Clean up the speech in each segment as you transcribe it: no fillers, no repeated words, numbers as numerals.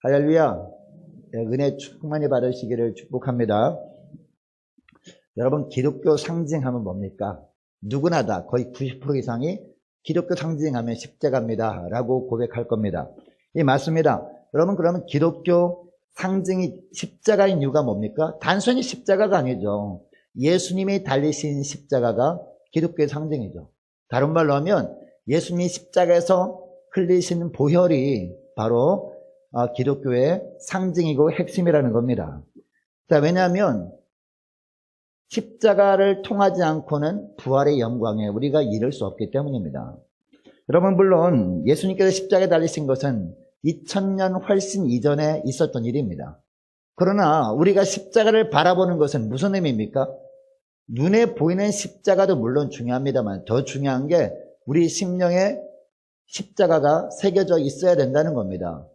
할렐루야. 은혜 충만히 받으시기를 축복합니다. 여러분, 기독교 상징하면 뭡니까? 누구나 다 거의 90% 이상이 기독교 상징하면 십자가입니다 라고 고백할 겁니다. 예, 맞습니다. 여러분, 그러면 기독교 상징이 십자가인 이유가 뭡니까? 단순히 십자가가 아니죠. 예수님이 달리신 십자가가 기독교의 상징이죠. 다른 말로 하면 예수님이 십자가에서 흘리신 보혈이 바로 기독교의 상징이고 핵심이라는 겁니다. 자, 왜냐하면 십자가를 통하지 않고는 부활의 영광에 우리가 이를 수 없기 때문입니다. 여러분, 물론 예수님께서 십자가에 달리신 것은 2000년 훨씬 이전에 있었던 일입니다. 그러나 우리가 십자가를 바라보는 것은 무슨 의미입니까? 눈에 보이는 십자가도 물론 중요합니다만 더 중요한 게 우리 심령에 십자가가 새겨져 있어야 된다는 겁니다.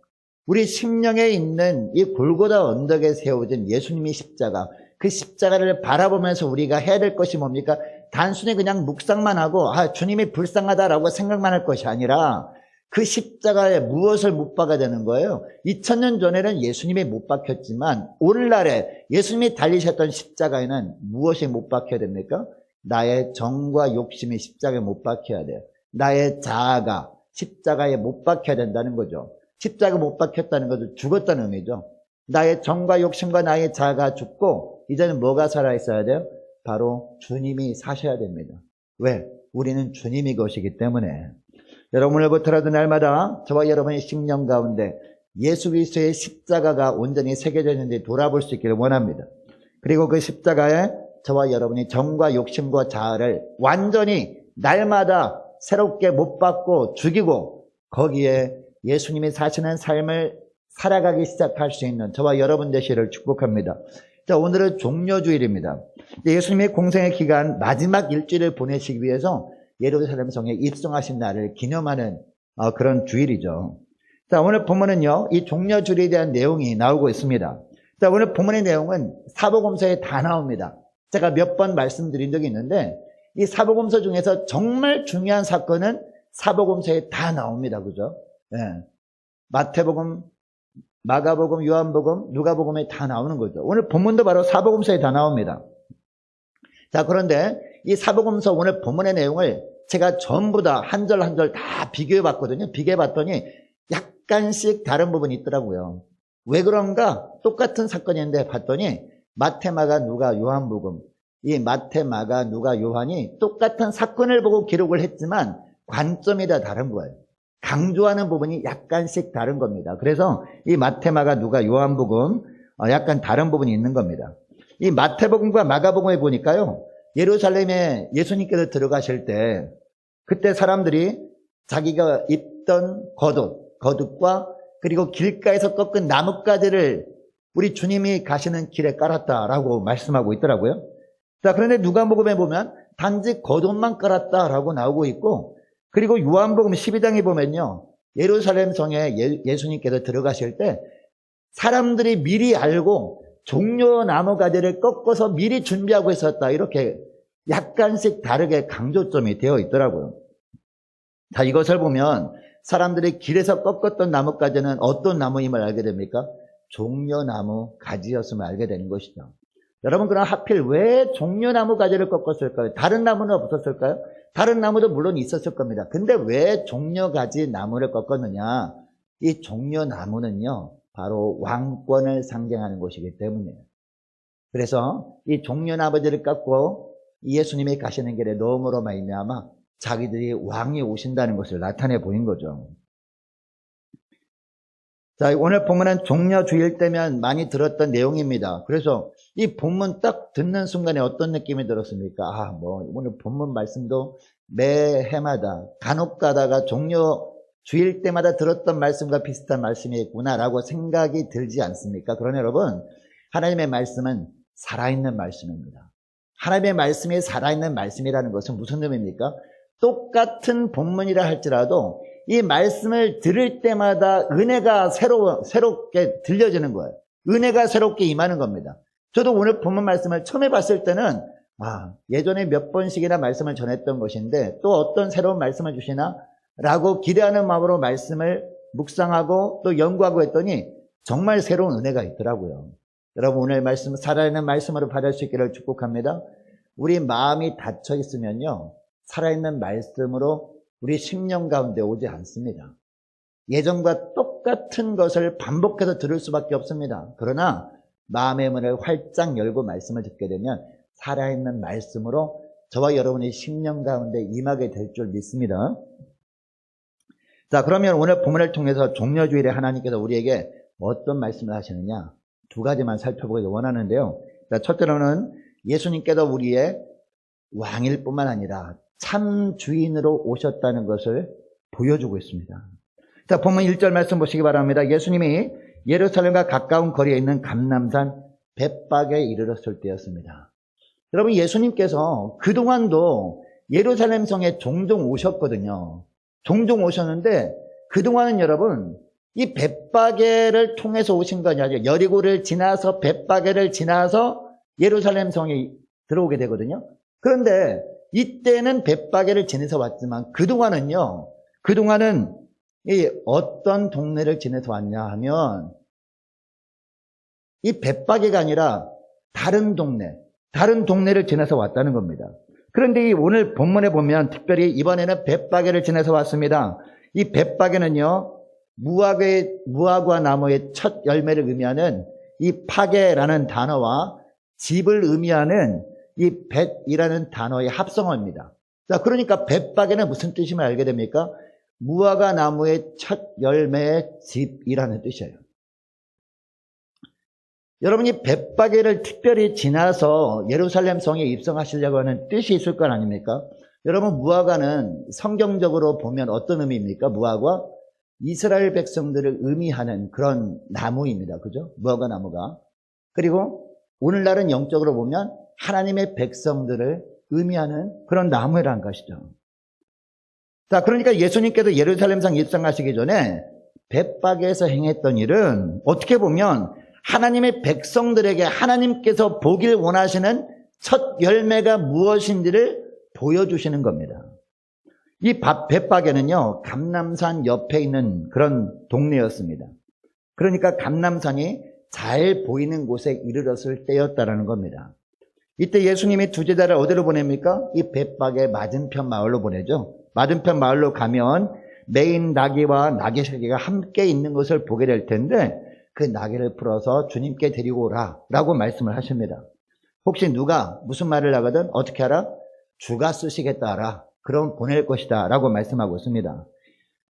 우리 심령에 있는 이 골고다 언덕에 세워진 예수님의 십자가, 그 십자가를 바라보면서 우리가 해야 될 것이 뭡니까? 단순히 그냥 묵상만 하고 주님이 불쌍하다라고 생각만 할 것이 아니라 그 십자가에 무엇을 못 박아야 되는 거예요? 2000년 전에는 예수님이 못 박혔지만 오늘날에 예수님이 달리셨던 십자가에는 무엇이 못 박혀야 됩니까? 나의 정과 욕심이 십자가에 못 박혀야 돼요. 나의 자아가 십자가에 못 박혀야 된다는 거죠. 십자가 못 박혔다는 것은 죽었다는 의미죠. 나의 정과 욕심과 나의 자아가 죽고 이제는 뭐가 살아있어야 돼요? 바로 주님이 사셔야 됩니다. 왜? 우리는 주님이 것이기 때문에. 여러분, 오늘부터라도 날마다 저와 여러분의 심령 가운데 예수 그리스도의 십자가가 온전히 새겨져 있는지 돌아볼 수 있기를 원합니다. 그리고 그 십자가에 저와 여러분이 정과 욕심과 자아를 완전히 날마다 새롭게 못 박고 죽이고 거기에 예수님이 사시는 삶을 살아가기 시작할 수 있는 저와 여러분 되시기를 축복합니다. 자, 오늘은 종려주일입니다. 예수님의 공생의 기간 마지막 일주일을 보내시기 위해서 예루살렘 성에 입성하신 날을 기념하는 그런 주일이죠. 자, 오늘 본문은요, 이 종려주일에 대한 내용이 나오고 있습니다. 자, 오늘 본문의 내용은 사복음서에 다 나옵니다. 제가 몇 번 말씀드린 적이 있는데 이 사복음서 중에서 정말 중요한 사건은 사복음서에 다 나옵니다. 그죠? 예. 마태복음, 마가복음, 요한복음, 누가복음에 다 나오는 거죠. 오늘 본문도 바로 사복음서에 다 나옵니다. 자, 그런데 이 사복음서 오늘 본문의 내용을 제가 전부 다 한 절 한 절 다 비교해 봤거든요. 비교해 봤더니 약간씩 다른 부분이 있더라고요. 왜 그런가? 똑같은 사건인데 봤더니 마태, 마가, 누가, 요한복음, 이 마태, 마가, 누가, 요한이 똑같은 사건을 보고 기록을 했지만 관점이 다 다른 거예요. 강조하는 부분이 약간씩 다른 겁니다. 그래서 이 마태, 마가, 누가, 요한복음 약간 다른 부분이 있는 겁니다. 이 마태복음과 마가복음에 보니까요, 예루살렘에 예수님께서 들어가실 때 그때 사람들이 자기가 입던 겉옷과 그리고 길가에서 꺾은 나뭇가지를 우리 주님이 가시는 길에 깔았다라고 말씀하고 있더라고요. 자, 그런데 누가복음에 보면 단지 겉옷만 깔았다라고 나오고 있고, 그리고 요한복음 12장에 보면요, 예루살렘 성에 예수님께서 들어가실 때 사람들이 미리 알고 종려 나무가지를 꺾어서 미리 준비하고 있었다, 이렇게 약간씩 다르게 강조점이 되어 있더라고요. 자, 이것을 보면 사람들이 길에서 꺾었던 나뭇가지는 어떤 나무임을 알게 됩니까? 종려나무 가지였음을 알게 되는 것이죠. 여러분, 그럼 하필 왜 종려나무 가지를 꺾었을까요? 다른 나무는 없었을까요? 다른 나무도 물론 있었을 겁니다. 근데 왜 종려가지 나무를 꺾었느냐? 이 종려나무는요, 바로 왕권을 상징하는 것이기 때문이에요. 그래서 이 종려나무들을 꺾고 예수님이 가시는 길에 넣음으로 말미암아 자기들이 왕이 오신다는 것을 나타내 보인 거죠. 자, 오늘 본문은 종려주일 때면 많이 들었던 내용입니다. 그래서 이 본문 딱 듣는 순간에 어떤 느낌이 들었습니까? 오늘 본문 말씀도 매 해마다 간혹 가다가 종려주일 때마다 들었던 말씀과 비슷한 말씀이 있구나라고 생각이 들지 않습니까? 그러나 여러분, 하나님의 말씀은 살아있는 말씀입니다. 하나님의 말씀이 살아있는 말씀이라는 것은 무슨 의미입니까? 똑같은 본문이라 할지라도 이 말씀을 들을 때마다 은혜가 새롭게 들려지는 거예요. 은혜가 새롭게 임하는 겁니다. 저도 오늘 본문 말씀을 처음에 봤을 때는 예전에 몇 번씩이나 말씀을 전했던 것인데 또 어떤 새로운 말씀을 주시나? 라고 기대하는 마음으로 말씀을 묵상하고 또 연구하고 했더니 정말 새로운 은혜가 있더라고요. 여러분 오늘 말씀 살아있는 말씀으로 받을 수 있기를 축복합니다. 우리 마음이 닫혀 있으면요 살아있는 말씀으로 우리 심령 가운데 오지 않습니다. 예전과 똑같은 것을 반복해서 들을 수밖에 없습니다. 그러나 마음의 문을 활짝 열고 말씀을 듣게 되면 살아있는 말씀으로 저와 여러분의 심령 가운데 임하게 될 줄 믿습니다. 자, 그러면 오늘 본문을 통해서 종려주일에 하나님께서 우리에게 어떤 말씀을 하시느냐 두 가지만 살펴보기 원하는데요. 자, 첫째로는 예수님께서 우리의 왕일 뿐만 아니라 참 주인으로 오셨다는 것을 보여주고 있습니다. 자, 본문 1절 말씀 보시기 바랍니다. 예수님이 예루살렘과 가까운 거리에 있는 감람산 벳박에 이르렀을 때였습니다. 여러분 예수님께서 그동안도 예루살렘 성에 종종 오셨거든요. 종종 오셨는데 그동안은 여러분 이 벳박에를 통해서 오신 거 아니라 여리고를 지나서 벳박에를 지나서 예루살렘 성에 들어오게 되거든요. 그런데 이때는 벳박에를 지나서 왔지만 그동안은 이 어떤 동네를 지나서 왔냐 하면 이 벳박에가 아니라 다른 동네를 지나서 왔다는 겁니다. 그런데 이 오늘 본문에 보면 특별히 이번에는 벳박에를 지나서 왔습니다. 이 벳박에는요 무화과 나무의 첫 열매를 의미하는 이 파게라는 단어와 집을 의미하는 이 벳이라는 단어의 합성어입니다. 자, 그러니까 벳박에는 무슨 뜻임을 알게 됩니까? 무화과 나무의 첫 열매의 집이라는 뜻이에요. 여러분이 벳박에를 특별히 지나서 예루살렘 성에 입성하시려고 하는 뜻이 있을 건 아닙니까? 여러분 무화과는 성경적으로 보면 어떤 의미입니까? 무화과? 이스라엘 백성들을 의미하는 그런 나무입니다. 그죠? 무화과 나무가. 그리고 오늘날은 영적으로 보면 하나님의 백성들을 의미하는 그런 나무라는 것이죠. 자, 그러니까 예수님께서 예루살렘성 입성하시기 전에 벳박에에서 행했던 일은 어떻게 보면 하나님의 백성들에게 하나님께서 보길 원하시는 첫 열매가 무엇인지를 보여주시는 겁니다. 이 벳박에는요 감람산 옆에 있는 그런 동네였습니다. 그러니까 감람산이 잘 보이는 곳에 이르렀을 때였다라는 겁니다. 이때 예수님이 두 제자를 어디로 보냅니까? 이 벳박에 맞은편 마을로 보내죠. 맞은편 마을로 가면 메인 나귀와 나귀 새끼가 함께 있는 것을 보게 될 텐데 그 나귀를 풀어서 주님께 데리고 오라 라고 말씀을 하십니다. 혹시 누가 무슨 말을 하거든 어떻게 하라? 주가 쓰시겠다 하라. 그럼 보낼 것이다 라고 말씀하고 있습니다.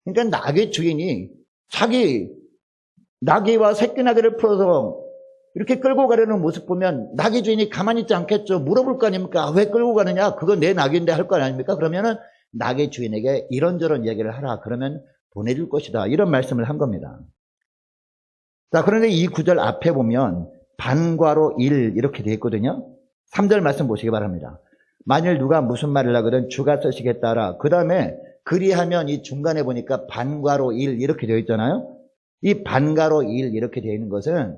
그러니까 나귀 주인이 자기 나귀와 새끼 나귀를 풀어서 이렇게 끌고 가려는 모습 보면 나귀 주인이 가만히 있지 않겠죠. 물어볼 거 아닙니까? 왜 끌고 가느냐? 그건 내 나귀인데 할 거 아닙니까? 그러면은 나귀 주인에게 이런저런 얘기를 하라. 그러면 보내줄 것이다. 이런 말씀을 한 겁니다. 자, 그런데 이 구절 앞에 보면 반과로 일 이렇게 되어 있거든요. 3절 말씀 보시기 바랍니다. 만일 누가 무슨 말을 하거든 주가 쓰시겠다라. 그 다음에 그리하면 이 중간에 보니까 반과로 일 이렇게 되어 있잖아요. 이 반과로 일 이렇게 되어 있는 것은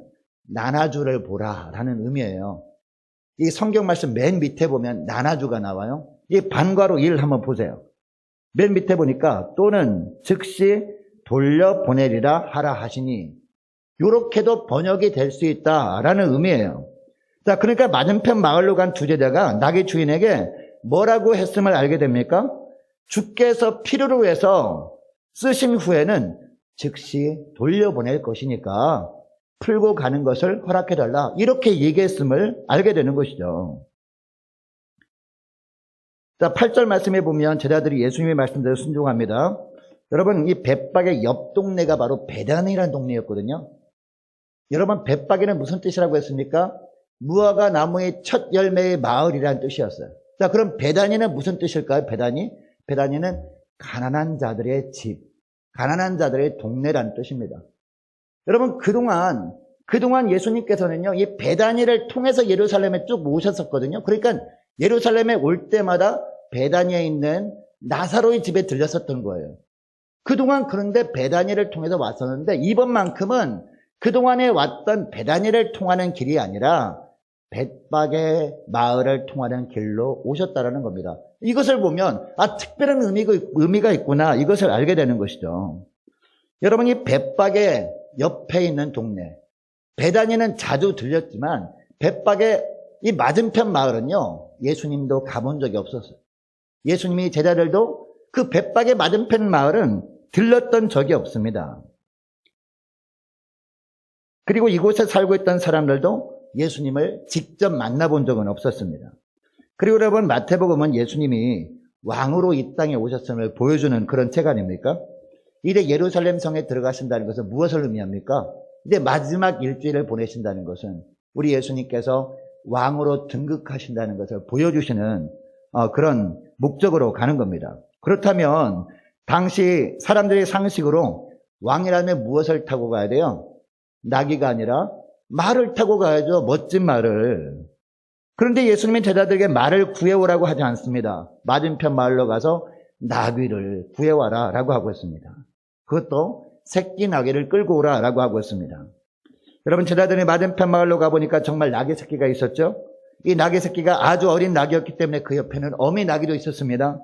나나주를 보라 라는 의미예요. 이 성경 말씀 맨 밑에 보면 나나주가 나와요. 이 반과로 일 한번 보세요. 맨 밑에 보니까 또는 즉시 돌려보내리라 하라 하시니 이렇게도 번역이 될 수 있다라는 의미예요. 자, 그러니까 맞은편 마을로 간 두 제자가 나귀 주인에게 뭐라고 했음을 알게 됩니까? 주께서 필요로 해서 쓰신 후에는 즉시 돌려보낼 것이니까 풀고 가는 것을 허락해달라. 이렇게 얘기했음을 알게 되는 것이죠. 자, 8절 말씀에 보면 제자들이 예수님의 말씀대로 순종합니다. 여러분, 이 벳박의 옆 동네가 바로 베다니라는 동네였거든요. 여러분, 벳박에는 무슨 뜻이라고 했습니까? 무화과 나무의 첫 열매의 마을이라는 뜻이었어요. 자, 그럼 베다니는 무슨 뜻일까요? 베다니는 가난한 자들의 집, 가난한 자들의 동네라는 뜻입니다. 여러분, 그동안 예수님께서는요, 이 베다니를 통해서 예루살렘에 쭉 오셨었거든요. 그러니까 예루살렘에 올 때마다 베다니에 있는 나사로의 집에 들렸었던 거예요. 그동안 그런데 베다니를 통해서 왔었는데 이번만큼은 그동안에 왔던 베다니를 통하는 길이 아니라 벳박의 마을을 통하는 길로 오셨다는 겁니다. 이것을 보면 특별한 의미가 있구나 이것을 알게 되는 것이죠. 여러분, 이 벳박에 옆에 있는 동네, 베다니는 자주 들렸지만 벳박의 이 맞은편 마을은요, 예수님도 가본 적이 없었어요. 예수님이 제자들도 그 벳박의 맞은편 마을은 들렀던 적이 없습니다. 그리고 이곳에 살고 있던 사람들도 예수님을 직접 만나본 적은 없었습니다. 그리고 여러분, 마태복음은 예수님이 왕으로 이 땅에 오셨음을 보여주는 그런 책 아닙니까? 이제 예루살렘 성에 들어가신다는 것은 무엇을 의미합니까? 이제 마지막 일주일을 보내신다는 것은 우리 예수님께서 왕으로 등극하신다는 것을 보여주시는 그런 목적으로 가는 겁니다. 그렇다면 당시 사람들의 상식으로 왕이라면 무엇을 타고 가야 돼요? 나귀가 아니라 말을 타고 가야죠. 멋진 말을. 그런데 예수님은 제자들에게 말을 구해오라고 하지 않습니다. 맞은편 마을로 가서 나귀를 구해와라 라고 하고 있습니다. 그것도 새끼 나귀를 끌고 오라 라고 하고 있습니다. 여러분, 제자들이 맞은편 마을로 가보니까 정말 나귀 새끼가 있었죠. 이 나귀 새끼가 아주 어린 나귀였기 때문에 그 옆에는 어미 나귀도 있었습니다.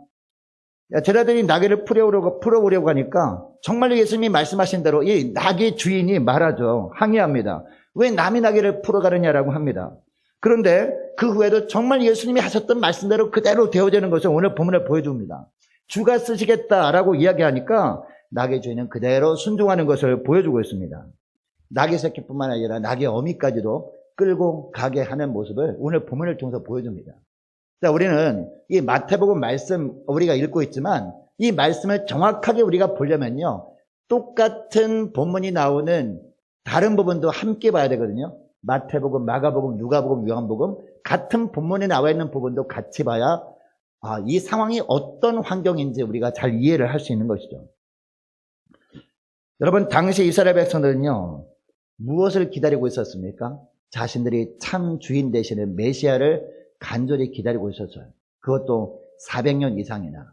제자들이 나귀를 풀어오려고 하니까 정말로 예수님이 말씀하신 대로 이 나귀 주인이 말하죠. 항의합니다. 왜 남의 나귀를 풀어가느냐라고 합니다. 그런데 그 후에도 정말 예수님이 하셨던 말씀대로 그대로 되어지는 것을 오늘 본문에 보여줍니다. 주가 쓰시겠다라고 이야기하니까 나귀 주인은 그대로 순종하는 것을 보여주고 있습니다. 나귀 새끼뿐만 아니라 나귀 어미까지도 끌고 가게 하는 모습을 오늘 본문을 통해서 보여줍니다. 자, 우리는 이 마태복음 말씀 우리가 읽고 있지만 이 말씀을 정확하게 우리가 보려면요, 똑같은 본문이 나오는 다른 부분도 함께 봐야 되거든요. 마태복음, 마가복음, 누가복음, 요한복음 같은 본문에 나와 있는 부분도 같이 봐야 이 상황이 어떤 환경인지 우리가 잘 이해를 할 수 있는 것이죠. 여러분, 당시 이스라엘 백성들은요, 무엇을 기다리고 있었습니까? 자신들이 참 주인 되시는 메시아를 간절히 기다리고 있었어요. 그것도 400년 이상이나.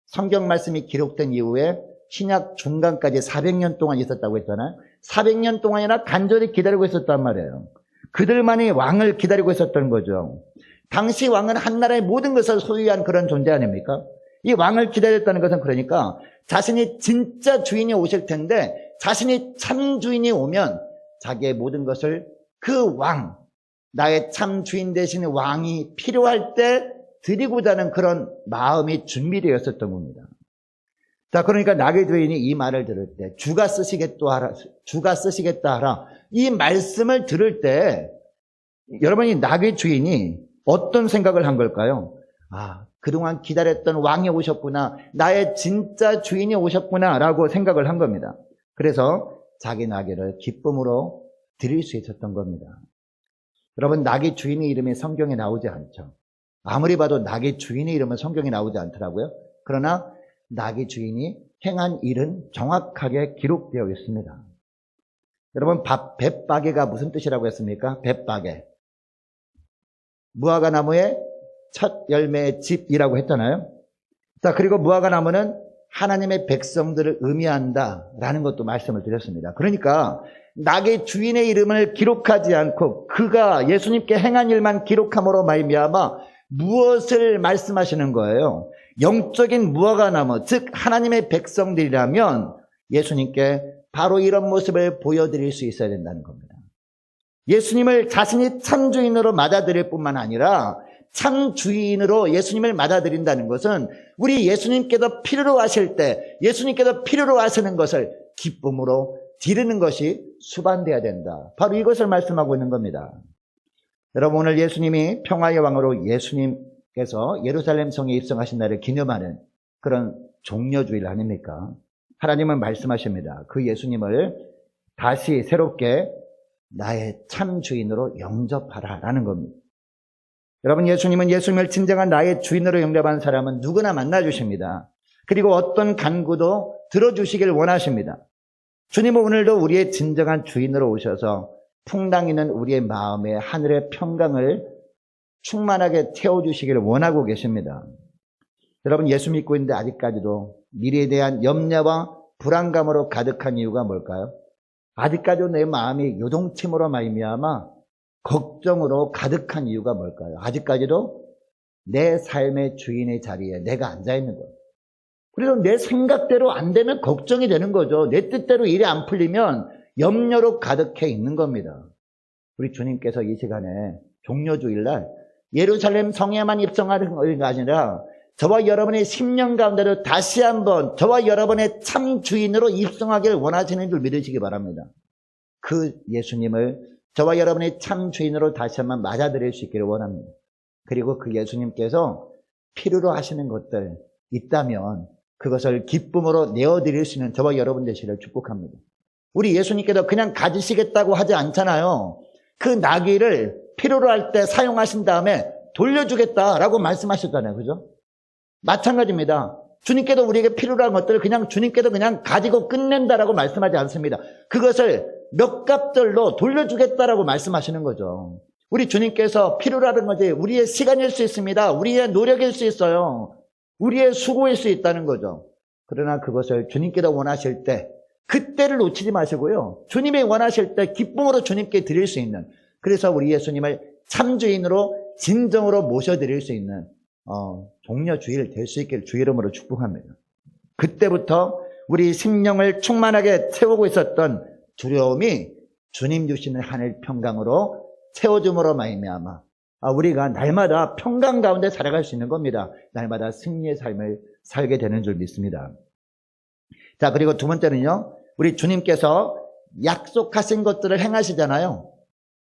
성경 말씀이 기록된 이후에 신약 중간까지 400년 동안 있었다고 했잖아요. 400년 동안이나 간절히 기다리고 있었단 말이에요. 그들만이 왕을 기다리고 있었던 거죠. 당시 왕은 한 나라의 모든 것을 소유한 그런 존재 아닙니까? 이 왕을 기다렸다는 것은 그러니까 자신이 진짜 주인이 오실 텐데 자신이 참 주인이 오면 자기의 모든 것을 그 왕, 나의 참 주인 되시는 왕이 필요할 때 드리고자 하는 그런 마음이 준비되었었던 겁니다. 자, 그러니까 나귀 주인이 이 말을 들을 때 주가 쓰시겠다 하라. 이 말씀을 들을 때 여러분이 나귀 주인이 어떤 생각을 한 걸까요? 그동안 기다렸던 왕이 오셨구나. 나의 진짜 주인이 오셨구나 라고 생각을 한 겁니다. 그래서 자기 나귀를 기쁨으로 드릴 수 있었던 겁니다. 여러분, 나귀 주인의 이름이 성경에 나오지 않죠. 아무리 봐도 나귀 주인의 이름은 성경에 나오지 않더라고요. 그러나 나귀 주인이 행한 일은 정확하게 기록되어 있습니다. 여러분, 벳바게가 무슨 뜻이라고 했습니까? 벳바게. 무화과나무의 첫 열매의 집이라고 했잖아요. 자, 그리고 무화과나무는 하나님의 백성들을 의미한다라는 것도 말씀을 드렸습니다. 그러니까 나귀 주인의 이름을 기록하지 않고 그가 예수님께 행한 일만 기록함으로 말미암아 무엇을 말씀하시는 거예요? 영적인 무화과나무, 즉 하나님의 백성들이라면 예수님께 바로 이런 모습을 보여드릴 수 있어야 된다는 겁니다. 예수님을 자신이 참 주인으로 맞아들일 뿐만 아니라 참 주인으로 예수님을 맞아들인다는 것은 우리 예수님께서 필요로 하실 때 예수님께서 필요로 하시는 것을 기쁨으로 드리는 것이 수반돼야 된다. 바로 이것을 말씀하고 있는 겁니다. 여러분, 오늘 예수님이 평화의 왕으로 예수님께서 예루살렘 성에 입성하신 날을 기념하는 그런 종려주일 아닙니까? 하나님은 말씀하십니다. 그 예수님을 다시 새롭게 나의 참 주인으로 영접하라라는 겁니다. 여러분, 예수님을 진정한 나의 주인으로 영접한 사람은 누구나 만나주십니다. 그리고 어떤 간구도 들어주시길 원하십니다. 주님은 오늘도 우리의 진정한 주인으로 오셔서 풍랑이는 우리의 마음에 하늘의 평강을 충만하게 채워주시기를 원하고 계십니다. 여러분, 예수 믿고 있는데 아직까지도 미래에 대한 염려와 불안감으로 가득한 이유가 뭘까요? 아직까지도 내 마음이 요동침으로 말미암아 걱정으로 가득한 이유가 뭘까요? 아직까지도 내 삶의 주인의 자리에 내가 앉아있는 거예요. 그래서 내 생각대로 안 되면 걱정이 되는 거죠. 내 뜻대로 일이 안 풀리면 염려로 가득해 있는 겁니다. 우리 주님께서 이 시간에 종려주일날 예루살렘 성에만 입성하는 것이 아니라 저와 여러분의 10년 가운데로 다시 한번 저와 여러분의 참 주인으로 입성하기를 원하시는 줄 믿으시기 바랍니다. 그 예수님을 저와 여러분의 참 주인으로 다시 한번 맞아들일 수 있기를 원합니다. 그리고 그 예수님께서 필요로 하시는 것들 있다면 그것을 기쁨으로 내어드릴 수 있는 저와 여러분 되시기를 축복합니다. 우리 예수님께서 그냥 가지시겠다고 하지 않잖아요. 그 나귀를 필요로 할 때 사용하신 다음에 돌려주겠다라고 말씀하셨잖아요. 그죠? 마찬가지입니다. 주님께도 우리에게 필요로 한 것들을 그냥 주님께도 그냥 가지고 끝낸다라고 말씀하지 않습니다. 그것을 몇 값들로 돌려주겠다라고 말씀하시는 거죠. 우리 주님께서 필요로 하는 것이 우리의 시간일 수 있습니다. 우리의 노력일 수 있어요. 우리의 수고일 수 있다는 거죠. 그러나 그것을 주님께도 원하실 때 그때를 놓치지 마시고요. 주님이 원하실 때 기쁨으로 주님께 드릴 수 있는, 그래서 우리 예수님을 참주인으로 진정으로 모셔드릴 수 있는 종려주일 될 수 있길 주 이름으로 축복합니다. 그때부터 우리 심령을 충만하게 채우고 있었던 두려움이 주님 주시는 하늘 평강으로 채워줌으로 말미암아 우리가 날마다 평강 가운데 살아갈 수 있는 겁니다. 날마다 승리의 삶을 살게 되는 줄 믿습니다. 자, 그리고 두 번째는요, 우리 주님께서 약속하신 것들을 행하시잖아요.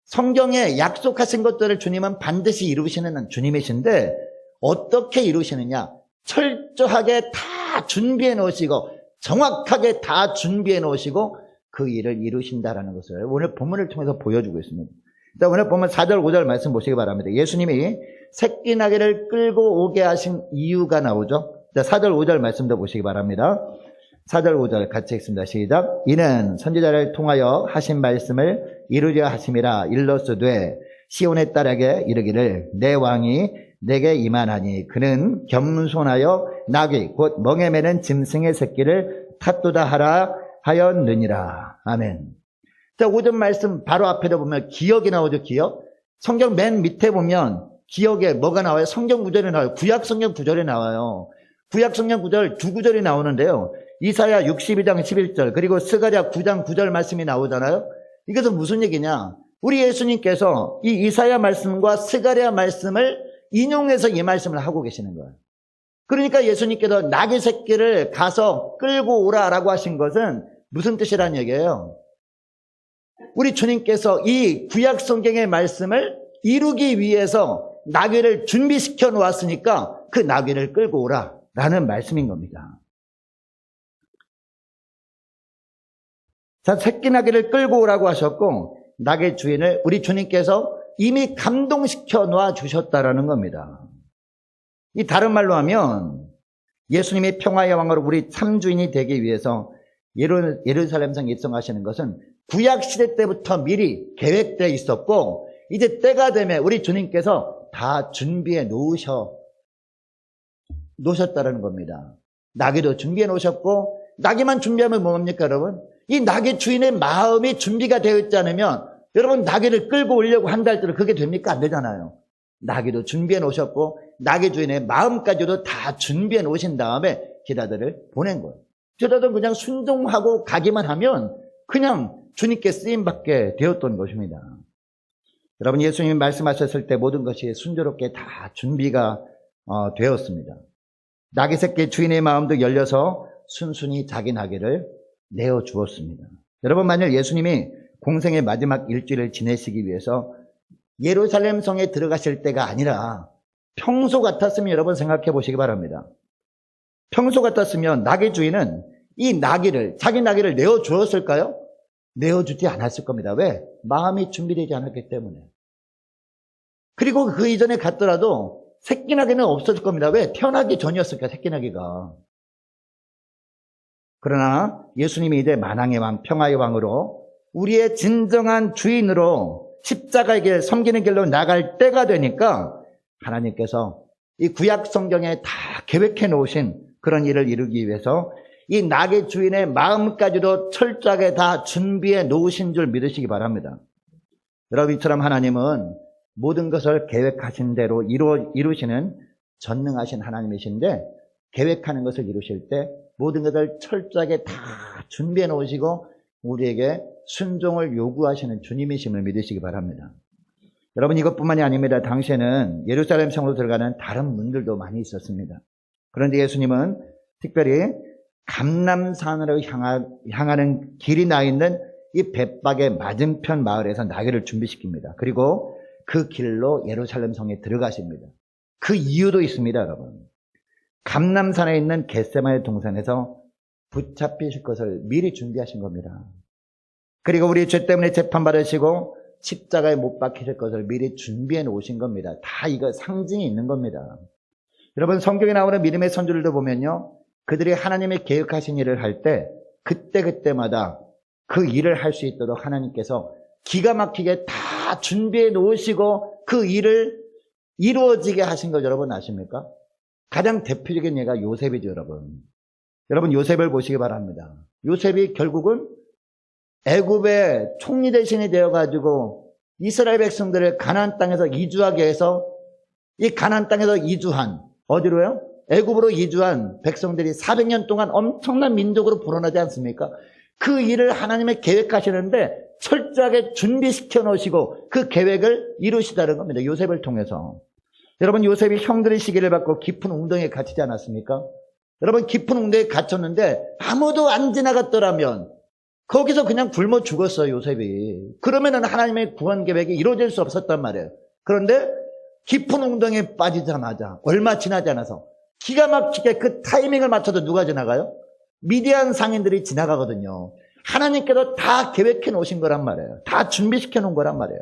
성경에 약속하신 것들을 주님은 반드시 이루시는 주님이신데 어떻게 이루시느냐? 철저하게 다 준비해 놓으시고 정확하게 다 준비해 놓으시고 그 일을 이루신다라는 것을 오늘 본문을 통해서 보여주고 있습니다. 일단 오늘 보면 4절 5절 말씀 보시기 바랍니다. 예수님이 새끼 나귀를 끌고 오게 하신 이유가 나오죠. 4절 5절 말씀도 보시기 바랍니다. 4절 5절 같이 읽습니다. 시작. 이는 선지자를 통하여 하신 말씀을 이루려 하심이라. 일러스되 시온의 딸에게 이르기를 내 왕이 내게 임하나니 그는 겸손하여 나귀 곧 멍에 매는 짐승의 새끼를 탔도다 하라 하였느니라. 아멘. 자, 5절 말씀 바로 앞에도 보면 기억이 나오죠. 기억. 성경 맨 밑에 보면 기억에 뭐가 나와요? 성경 구절이 나와요. 구약 성경 구절이 나와요. 구약 성경 구절 두 구절이 나오는데요. 이사야 62장 11절 그리고 스가랴 9장 9절 말씀이 나오잖아요. 이것은 무슨 얘기냐? 우리 예수님께서 이 이사야 말씀과 스가랴 말씀을 인용해서 이 말씀을 하고 계시는 거예요. 그러니까 예수님께서 나귀 새끼를 가서 끌고 오라라고 하신 것은 무슨 뜻이라는 얘기예요? 우리 주님께서 이 구약 성경의 말씀을 이루기 위해서 나귀를 준비시켜 놓았으니까 그 나귀를 끌고 오라라는 말씀인 겁니다. 자, 새끼 나귀를 끌고 오라고 하셨고 나귀 주인을 우리 주님께서 이미 감동시켜 놓아 주셨다라는 겁니다. 이 다른 말로 하면 예수님이 평화의 왕으로 우리 참주인이 되기 위해서 예루살렘성 입성하시는 것은 구약 시대 때부터 미리 계획되어 있었고 이제 때가 되면 우리 주님께서 다 준비해 놓으셨다는 겁니다. 나귀도 준비해 놓으셨고 나귀만 준비하면 뭡니까 여러분? 이 나귀 주인의 마음이 준비가 되어 있지 않으면 여러분 나귀를 끌고 오려고 한다 할때도 그게 됩니까? 안 되잖아요. 나귀도 준비해 놓으셨고 나귀 주인의 마음까지도 다 준비해 놓으신 다음에 제자들을 보낸 거예요. 제자들은 그냥 순종하고 가기만 하면 그냥 주님께 쓰임받게 되었던 것입니다. 여러분 예수님이 말씀하셨을 때 모든 것이 순조롭게 다 준비가 되었습니다. 나귀 새끼 주인의 마음도 열려서 순순히 자기 나귀를 내어주었습니다. 여러분 만약 예수님이 공생의 마지막 일주일을 지내시기 위해서 예루살렘 성에 들어가실 때가 아니라 평소 같았으면 여러분 생각해 보시기 바랍니다. 평소 같았으면 나귀 주인은 이 나귀를 자기 나귀를 내어주었을까요? 내어주지 않았을 겁니다. 왜? 마음이 준비되지 않았기 때문에. 그리고 그 이전에 갔더라도 새끼 나귀는 없었을 겁니다. 왜? 태어나기 전이었을까 새끼 나귀가. 그러나 예수님이 이제 만왕의 왕 평화의 왕으로 우리의 진정한 주인으로 십자가의 길 섬기는 길로 나갈 때가 되니까 하나님께서 이 구약 성경에 다 계획해 놓으신 그런 일을 이루기 위해서 이 나귀 주인의 마음까지도 철저하게 다 준비해 놓으신 줄 믿으시기 바랍니다. 여러분 이처럼 하나님은 모든 것을 계획하신 대로 이루시는 전능하신 하나님이신데 계획하는 것을 이루실 때 모든 것을 철저하게 다 준비해 놓으시고 우리에게 순종을 요구하시는 주님이심을 믿으시기 바랍니다. 여러분, 이것뿐만이 아닙니다. 당시에는 예루살렘 성으로 들어가는 다른 문들도 많이 있었습니다. 그런데 예수님은 특별히 감람산으로 향하는 길이 나 있는 이 벳박의 맞은편 마을에서 나귀를 준비시킵니다. 그리고 그 길로 예루살렘 성에 들어가십니다. 그 이유도 있습니다, 여러분. 감람산에 있는 겟세마네 동산에서 붙잡히실 것을 미리 준비하신 겁니다. 그리고 우리 죄 때문에 재판받으시고 십자가에 못 박히실 것을 미리 준비해 놓으신 겁니다. 다 이거 상징이 있는 겁니다. 여러분, 성경에 나오는 믿음의 선조들도 보면요, 그들이 하나님의 계획하신 일을 할 때 그때마다 그 일을 할 수 있도록 하나님께서 기가 막히게 다 준비해 놓으시고 그 일을 이루어지게 하신 거 여러분 아십니까? 가장 대표적인 예가 요셉이죠, 여러분. 여러분, 요셉을 보시기 바랍니다. 요셉이 결국은 애굽의 총리 대신이 되어가지고 이스라엘 백성들을 가나안 땅에서 이주하게 해서 이 가나안 땅에서 이주한, 어디로요? 애굽으로 이주한 백성들이 400년 동안 엄청난 민족으로 불어나지 않습니까? 그 일을 하나님의 계획하시는데 철저하게 준비시켜 놓으시고 그 계획을 이루시다는 겁니다. 요셉을 통해서. 여러분, 요셉이 형들의 시기를 받고 깊은 웅덩이에 갇히지 않았습니까? 여러분, 깊은 웅덩이에 갇혔는데 아무도 안 지나갔더라면 거기서 그냥 굶어 죽었어요, 요셉이. 그러면은 하나님의 구원 계획이 이루어질 수 없었단 말이에요. 그런데 깊은 웅덩이에 빠지자마자 얼마 지나지 않아서 기가 막히게 그 타이밍을 맞춰서 누가 지나가요? 미디안 상인들이 지나가거든요. 하나님께서 다 계획해 놓으신 거란 말이에요. 다 준비시켜 놓은 거란 말이에요.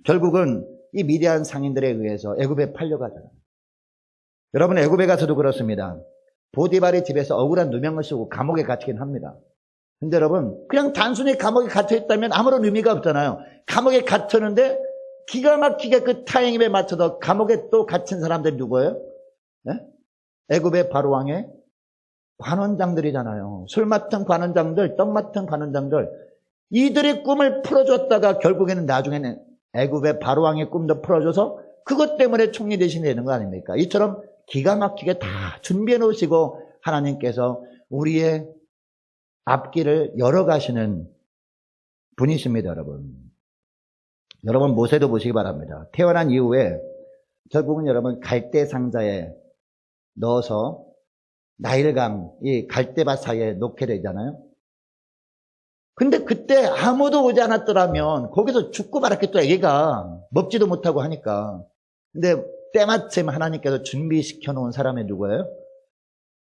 결국은 이 미디안 상인들에 의해서 애굽에 팔려가잖아요. 여러분, 애굽에 가서도 그렇습니다. 보디발의 집에서 억울한 누명을 쓰고 감옥에 갇히긴 합니다. 근데 여러분, 그냥 단순히 감옥에 갇혀 있다면 아무런 의미가 없잖아요. 감옥에 갇혔는데 기가 막히게 그 타이밍에 맞춰서 감옥에 또 갇힌 사람들이 누구예요? 네? 애굽의 바로왕의 관원장들이잖아요. 술 맡은 관원장들, 떡 맡은 관원장들, 이들의 꿈을 풀어줬다가 결국에는 나중에는 애굽의 바로왕의 꿈도 풀어줘서 그것 때문에 총리 대신이 되는 거 아닙니까? 이처럼 기가 막히게 다 준비해 놓으시고 하나님께서 우리의 앞길을 열어가시는 분이십니다, 여러분. 여러분, 모세도 보시기 바랍니다. 태어난 이후에 결국은 여러분 갈대 상자에 넣어서 나일강, 이 갈대밭 사이에 놓게 되잖아요. 근데 그때 아무도 오지 않았더라면 거기서 죽고 말았겠죠. 애기가 먹지도 못하고 하니까. 근데 때마침 하나님께서 준비시켜 놓은 사람이 누구예요?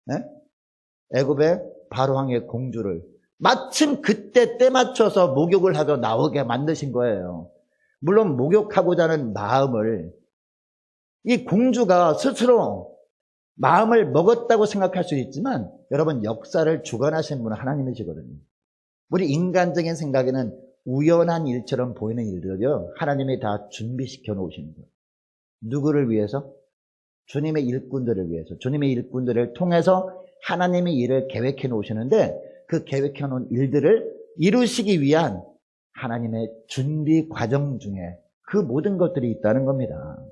네? 애굽의 바로왕의 공주를 마침 그때 때 맞춰서 목욕을 하고 나오게 만드신 거예요. 물론 목욕하고자 하는 마음을 이 공주가 스스로 마음을 먹었다고 생각할 수 있지만 여러분, 역사를 주관하신 분은 하나님이시거든요. 우리 인간적인 생각에는 우연한 일처럼 보이는 일들을요, 하나님이 다 준비시켜 놓으시는 거예요. 누구를 위해서? 주님의 일꾼들을 위해서. 주님의 일꾼들을 통해서 하나님이 일을 계획해 놓으시는데 그 계획해 놓은 일들을 이루시기 위한 하나님의 준비 과정 중에 그 모든 것들이 있다는 겁니다.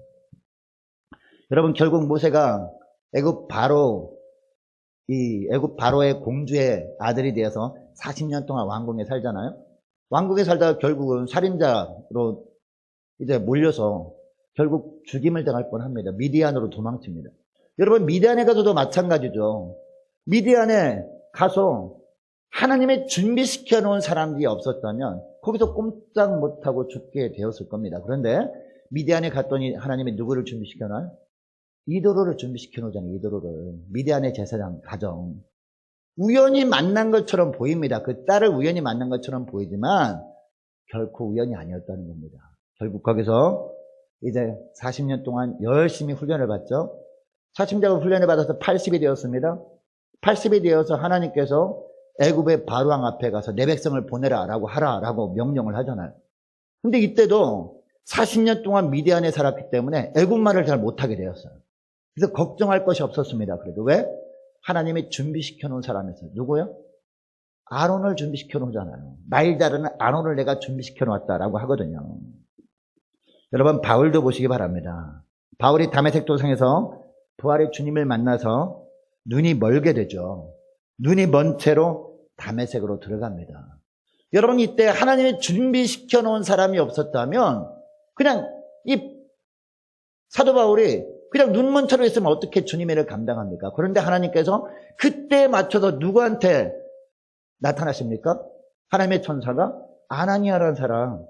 여러분, 결국 모세가 애굽 바로의 공주의 아들이 되어서 40년 동안 왕궁에 살잖아요. 왕궁에 살다가 결국은 살인자로 이제 몰려서 결국 죽임을 당할 뻔합니다. 미디안으로 도망칩니다. 여러분, 미디안에 가서도 마찬가지죠. 미디안에 가서 하나님의 준비시켜 놓은 사람들이 없었다면 거기서 꼼짝 못하고 죽게 되었을 겁니다. 그런데 미디안에 갔더니 하나님이 누구를 준비시켜 놔요? 이도로를 준비시켜 놓잖아요. 이도로를. 미디안의 제사장 가정. 우연히 만난 것처럼 보입니다. 그 딸을 우연히 만난 것처럼 보이지만 결코 우연이 아니었다는 겁니다. 결국 거기서 이제 40년 동안 열심히 훈련을 받죠. 40년 훈련을 받아서 80이 되었습니다. 80이 되어서 하나님께서 애굽의 바로왕 앞에 가서 내 백성을 보내라라고 하라라고 명령을 하잖아요. 근데 이때도 40년 동안 미디안에 살았기 때문에 애굽말을 잘 못하게 되었어요. 그래서 걱정할 것이 없었습니다. 그래도 왜? 하나님이 준비시켜 놓은 사람이었어요. 누구요? 아론을 준비시켜 놓잖아요. 말 다르는 아론을 내가 준비시켜 놓았다라고 하거든요. 여러분, 바울도 보시기 바랍니다. 바울이 다메섹 도상에서 부활의 주님을 만나서 눈이 멀게 되죠. 눈이 먼 채로 다메섹으로 들어갑니다. 여러분 이때 하나님이 준비시켜 놓은 사람이 없었다면 그냥 이 사도 바울이 그냥 눈먼처럼 있으면 어떻게 주님의 일을 감당합니까? 그런데 하나님께서 그때에 맞춰서 누구한테 나타나십니까? 하나님의 천사가 아나니아라는 사람,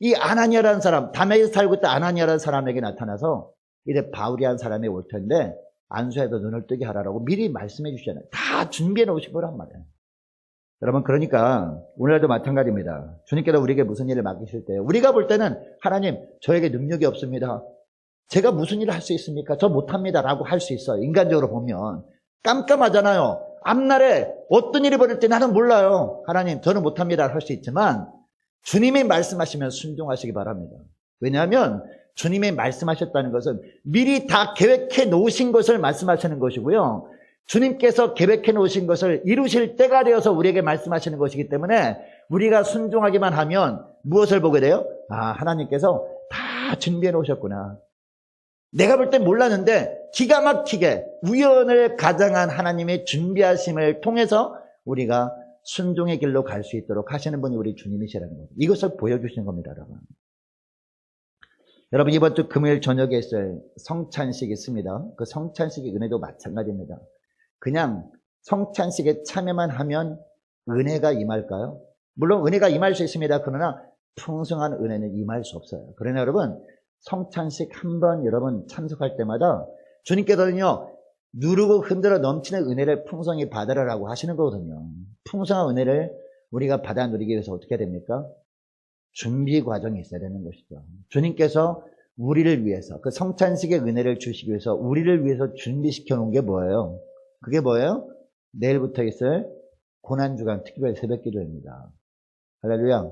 이 아나니아라는 사람, 다메섹에서 살고 있던 아나니아라는 사람에게 나타나서 이제 바울이라는 사람이 올 텐데 안수해서 눈을 뜨게 하라고 미리 말씀해 주시잖아요. 다 준비해 놓으신 거란 말이에요. 여러분, 그러니까 오늘도 마찬가지입니다. 주님께서 우리에게 무슨 일을 맡기실 때 우리가 볼 때는 하나님, 저에게 능력이 없습니다. 제가 무슨 일을 할 수 있습니까? 저 못합니다 라고 할 수 있어요. 인간적으로 보면 깜깜하잖아요. 앞날에 어떤 일이 벌어질 때 나는 몰라요. 하나님, 저는 못합니다 할 수 있지만 주님이 말씀하시면 순종하시기 바랍니다. 왜냐하면 주님이 말씀하셨다는 것은 미리 다 계획해 놓으신 것을 말씀하시는 것이고요. 주님께서 계획해 놓으신 것을 이루실 때가 되어서 우리에게 말씀하시는 것이기 때문에 우리가 순종하기만 하면 무엇을 보게 돼요? 아, 하나님께서 다 준비해 놓으셨구나. 내가 볼 땐 몰랐는데 기가 막히게 우연을 가장한 하나님의 준비하심을 통해서 우리가 순종의 길로 갈 수 있도록 하시는 분이 우리 주님이시라는 거죠. 이것을 보여주시는 겁니다, 여러분. 여러분, 이번 주 금요일 저녁에 있을 성찬식이 있습니다. 그 성찬식의 은혜도 마찬가지입니다. 그냥 성찬식에 참여만 하면 은혜가 임할까요? 물론 은혜가 임할 수 있습니다. 그러나 풍성한 은혜는 임할 수 없어요. 그러나 여러분, 성찬식 한번 여러분 참석할 때마다 주님께서는요, 누르고 흔들어 넘치는 은혜를 풍성히 받으라고 하시는 거거든요. 풍성한 은혜를 우리가 받아 누리기 위해서 어떻게 됩니까? 준비 과정이 있어야 되는 것이죠. 주님께서 우리를 위해서, 그 성찬식의 은혜를 주시기 위해서 우리를 위해서 준비시켜 놓은 게 뭐예요? 그게 뭐예요? 내일부터 있을 고난주간 특별 새벽기도입니다. 할렐루야.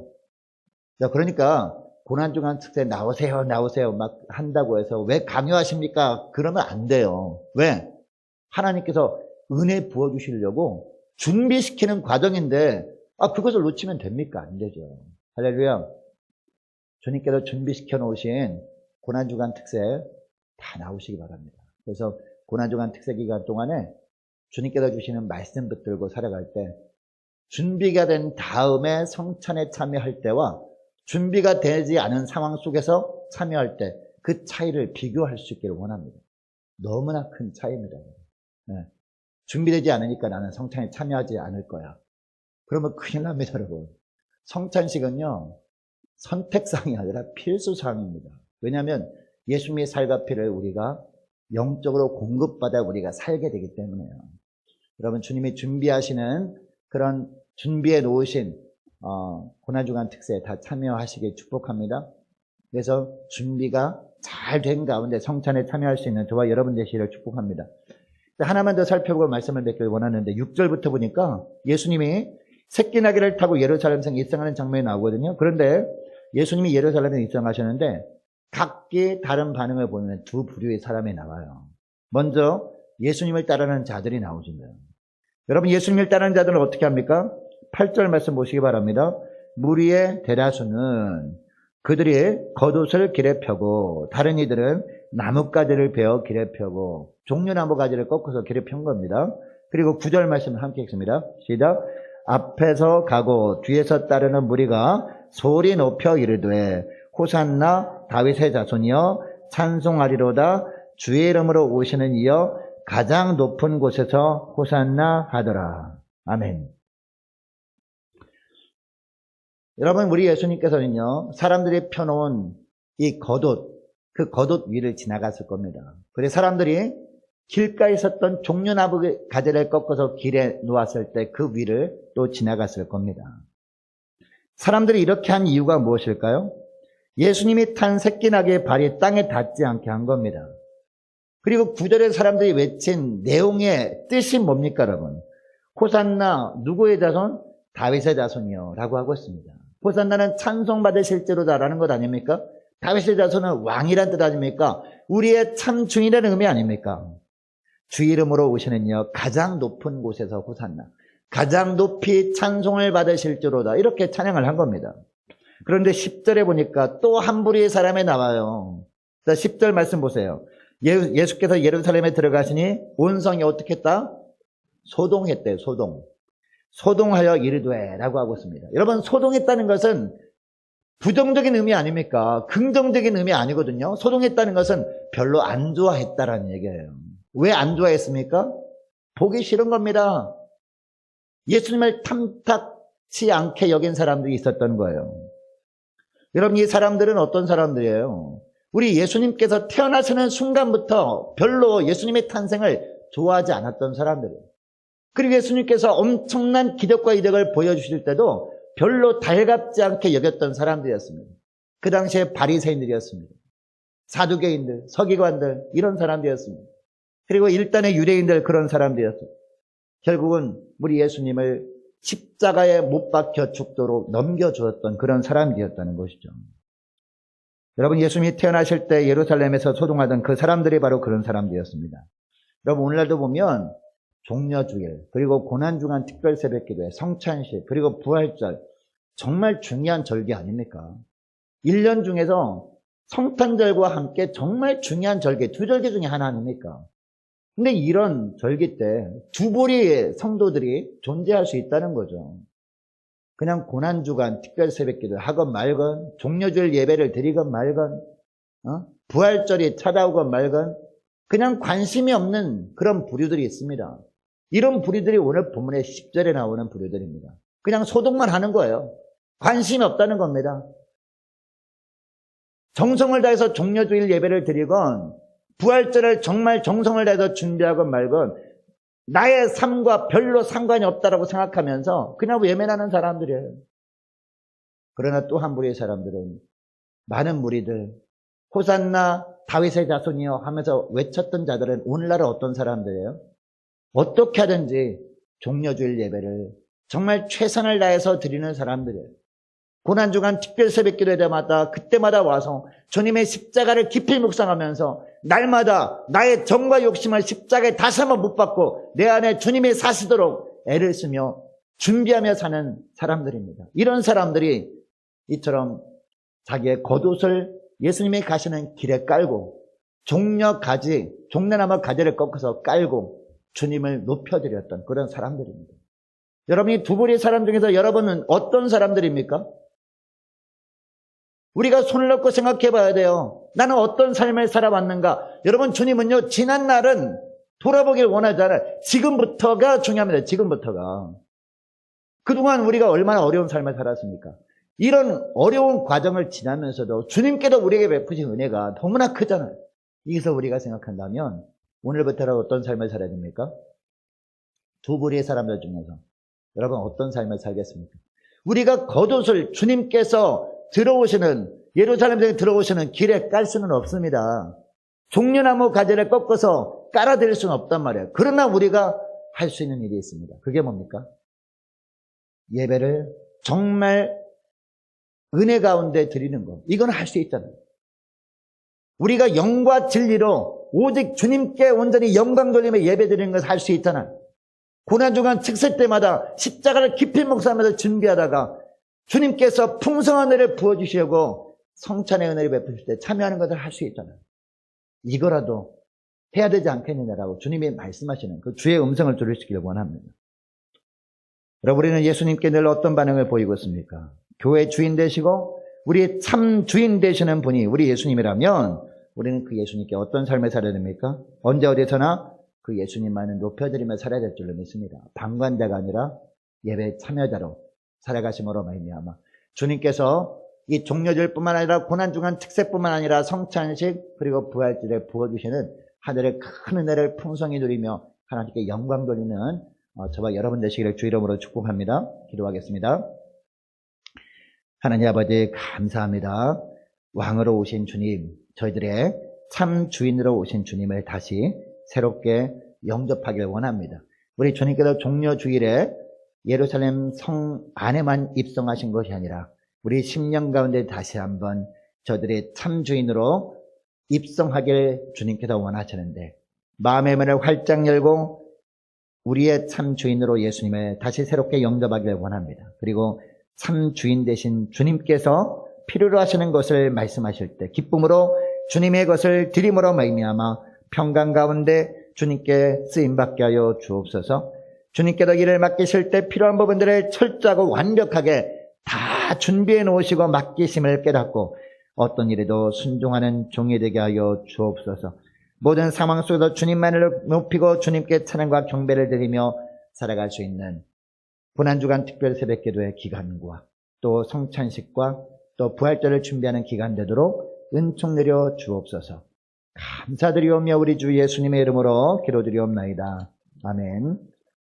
자, 그러니까 고난주간 특세 나오세요 막 한다고 해서 왜 강요하십니까? 그러면 안 돼요. 왜? 하나님께서 은혜 부어주시려고 준비시키는 과정인데 그것을 놓치면 됩니까? 안 되죠. 할렐루야. 주님께서 준비시켜 놓으신 고난주간 특세 다 나오시기 바랍니다. 그래서 고난주간 특세 기간 동안에 주님께서 주시는 말씀 붙들고 살아갈 때 준비가 된 다음에 성찬에 참여할 때와 준비가 되지 않은 상황 속에서 참여할 때 그 차이를 비교할 수 있기를 원합니다. 너무나 큰 차이입니다. 네. 준비되지 않으니까 나는 성찬에 참여하지 않을 거야. 그러면 큰일 납니다, 여러분. 성찬식은요, 선택사항이 아니라 필수사항입니다. 왜냐하면 예수님의 살과 피를 우리가 영적으로 공급받아 우리가 살게 되기 때문에요. 여러분, 주님이 준비하시는 그런 준비해 놓으신 고난주간 특세에 다 참여하시길 축복합니다. 그래서 준비가 잘 된 가운데 성찬에 참여할 수 있는 저와 여러분 되시기를 축복합니다. 하나만 더 살펴보고 말씀을 뵙길 원하는데 6절부터 보니까 예수님이 새끼나귀를 타고 예루살렘성 입성하는 장면이 나오거든요. 그런데 예수님이 예루살렘에 입성하셨는데 각기 다른 반응을 보이는 두 부류의 사람이 나와요. 먼저 예수님을 따르는 자들이 나오신다. 여러분, 예수님을 따르는 자들은 어떻게 합니까? 8절 말씀 보시기 바랍니다. 무리의 대다수는 그들이 겉옷을 길에 펴고 다른 이들은 나뭇가지를 베어 길에 펴고 종려나무 가지를 꺾어서 길에 편 겁니다. 그리고 9절 말씀을 함께 읽습니다. 시작. 앞에서 가고 뒤에서 따르는 무리가 소리 높여 이르되 호산나 다윗의 자손이여 찬송하리로다 주의 이름으로 오시는 이여 가장 높은 곳에서 호산나 하더라. 아멘. 여러분, 우리 예수님께서는요, 사람들이 펴놓은 이 겉옷, 그 겉옷 위를 지나갔을 겁니다. 그래서 사람들이 길가에 있었던 종려나무 가지를 꺾어서 길에 놓았을 때 그 위를 또 지나갔을 겁니다. 사람들이 이렇게 한 이유가 무엇일까요? 예수님이 탄 새끼나귀의 발이 땅에 닿지 않게 한 겁니다. 그리고 9절에 사람들이 외친 내용의 뜻이 뭡니까, 여러분? 호산나 누구의 자손? 다윗의 자손이요 라고 하고 있습니다. 호산나는 찬송받으실 자로다라는 것 아닙니까? 다윗의 자손은 왕이란 뜻 아닙니까? 우리의 참 주인이라는 의미 아닙니까? 주 이름으로 오시는 이여 가장 높은 곳에서 호산나, 가장 높이 찬송을 받으실 자로다, 이렇게 찬양을 한 겁니다. 그런데 10절에 보니까 또 한 부류의 사람이 나와요. 10절 말씀 보세요. 예수께서 예루살렘에 들어가시니 온 성이 어떻게 했다? 소동했대요. 소동. 소동하여 이르되 라고 하고 있습니다. 여러분, 소동했다는 것은 부정적인 의미 아닙니까? 긍정적인 의미 아니거든요. 소동했다는 것은 별로 안 좋아했다라는 얘기예요. 왜 안 좋아했습니까? 보기 싫은 겁니다. 예수님을 탐탁치 않게 여긴 사람들이 있었던 거예요. 여러분, 이 사람들은 어떤 사람들이에요? 우리 예수님께서 태어나시는 순간부터 별로 예수님의 탄생을 좋아하지 않았던 사람들이에요. 그리고 예수님께서 엄청난 기적과 이적을 보여주실 때도 별로 달갑지 않게 여겼던 사람들이었습니다. 그 당시에 바리새인들이었습니다. 사두개인들, 서기관들, 이런 사람들이었습니다. 그리고 일단의 유대인들, 그런 사람들이었어요. 결국은 우리 예수님을 십자가에 못 박혀 죽도록 넘겨주었던 그런 사람들이었다는 것이죠. 여러분, 예수님이 태어나실 때 예루살렘에서 소동하던 그 사람들이 바로 그런 사람들이었습니다. 여러분, 오늘날도 보면 종려주일, 그리고 고난주간 특별새벽기도회, 성찬식, 그리고 부활절, 정말 중요한 절기 아닙니까? 1년 중에서 성탄절과 함께 정말 중요한 절기, 두 절기 중에 하나 아닙니까? 근데 이런 절기 때 두 보리의 성도들이 존재할 수 있다는 거죠. 그냥 고난주간 특별새벽기도를 하건 말건, 종려주일 예배를 드리건 말건, 부활절이 찾아오건 말건, 그냥 관심이 없는 그런 부류들이 있습니다. 이런 부류들이 오늘 본문의 10절에 나오는 부류들입니다. 그냥 소동만 하는 거예요. 관심이 없다는 겁니다. 정성을 다해서 종려주일 예배를 드리건, 부활절을 정말 정성을 다해서 준비하건 말건, 나의 삶과 별로 상관이 없다라고 생각하면서 그냥 외면하는 사람들이에요. 그러나 또 한 부류의 사람들은, 많은 무리들, 호산나 다윗의 자손이여 하면서 외쳤던 자들은 오늘날은 어떤 사람들이에요? 어떻게 하든지 종려주일 예배를 정말 최선을 다해서 드리는 사람들이에요. 고난주간 특별새벽기도회 때마다 그때마다 와서 주님의 십자가를 깊이 묵상하면서 날마다 나의 정과 욕심을 십자가에 다시 한번 못 박고 내 안에 주님이 사시도록 애를 쓰며 준비하며 사는 사람들입니다. 이런 사람들이 이처럼 자기의 겉옷을 예수님이 가시는 길에 깔고 종려나무 가지를 꺾어서 깔고 주님을 높여드렸던 그런 사람들입니다. 여러분이 두 부류의 사람 중에서 여러분은 어떤 사람들입니까? 우리가 손을 놓고 생각해 봐야 돼요. 나는 어떤 삶을 살아왔는가? 여러분, 주님은요, 지난 날은 돌아보길 원하잖아요. 지금부터가 중요합니다. 지금부터가. 그동안 우리가 얼마나 어려운 삶을 살았습니까? 이런 어려운 과정을 지나면서도 주님께서 우리에게 베푸신 은혜가 너무나 크잖아요. 여기서 우리가 생각한다면 오늘부터는 어떤 삶을 살아야 됩니까? 두 부류의 사람들 중에서 여러분 어떤 삶을 살겠습니까? 우리가 겉옷을 주님께서 예루살렘에 들어오시는 길에 깔 수는 없습니다. 종려나무 가지를 꺾어서 깔아드릴 수는 없단 말이에요. 그러나 우리가 할 수 있는 일이 있습니다. 그게 뭡니까? 예배를 정말 은혜 가운데 드리는 것. 이건 할 수 있잖아요. 우리가 영과 진리로 오직 주님께 온전히 영광 돌리며 예배 드리는 것을 할 수 있잖아요. 고난주간 특세 때마다 십자가를 깊이 묵상하면서 준비하다가 주님께서 풍성한 은혜를 부어주시려고 성찬의 은혜를 베푸실 때 참여하는 것을 할 수 있잖아요. 이거라도 해야 되지 않겠느냐라고 주님이 말씀하시는 그 주의 음성을 들으시길 원합니다. 여러분, 우리는 예수님께 늘 어떤 반응을 보이고 있습니까? 교회 주인 되시고 우리의 참 주인 되시는 분이 우리 예수님이라면 우리는 그 예수님께 어떤 삶을 살아야 됩니까? 언제 어디서나 그 예수님만을 높여드리며 살아야 될 줄로 믿습니다. 방관자가 아니라 예배 참여자로 살아가심으로 말미암아 주님께서 이 종려절뿐만 아니라 고난주간 특세뿐만 아니라 성찬식 그리고 부활절에 부어주시는 하늘의 큰 은혜를 풍성히 누리며 하나님께 영광 돌리는 저와 여러분 되시기를 주 이름으로 축복합니다. 기도하겠습니다. 하나님 아버지 감사합니다. 왕으로 오신 주님, 저희들의 참 주인으로 오신 주님을 다시 새롭게 영접하길 원합니다. 우리 주님께서 종려주일에 예루살렘 성 안에만 입성하신 것이 아니라 우리 심령 가운데 다시 한번 저들의 참 주인으로 입성하길 주님께서 원하시는데 마음의 문을 활짝 열고 우리의 참 주인으로 예수님을 다시 새롭게 영접하길 원합니다. 그리고 참 주인 되신 주님께서 필요로 하시는 것을 말씀하실 때 기쁨으로 주님의 것을 드림으로 말미암아 평강 가운데 주님께 쓰임받게 하여 주옵소서. 주님께서 일을 맡기실 때 필요한 부분들을 철저하고 완벽하게 다 준비해 놓으시고 맡기심을 깨닫고 어떤 일에도 순종하는 종이 되게 하여 주옵소서. 모든 상황 속에서 주님만을 높이고 주님께 찬양과 경배를 드리며 살아갈 수 있는 고난주간 특별 새벽기도의 기간과 또 성찬식과 또 부활절을 준비하는 기간 되도록 은총 내려 주옵소서. 감사드리오며 우리 주 예수님의 이름으로 기도드리옵나이다. 아멘.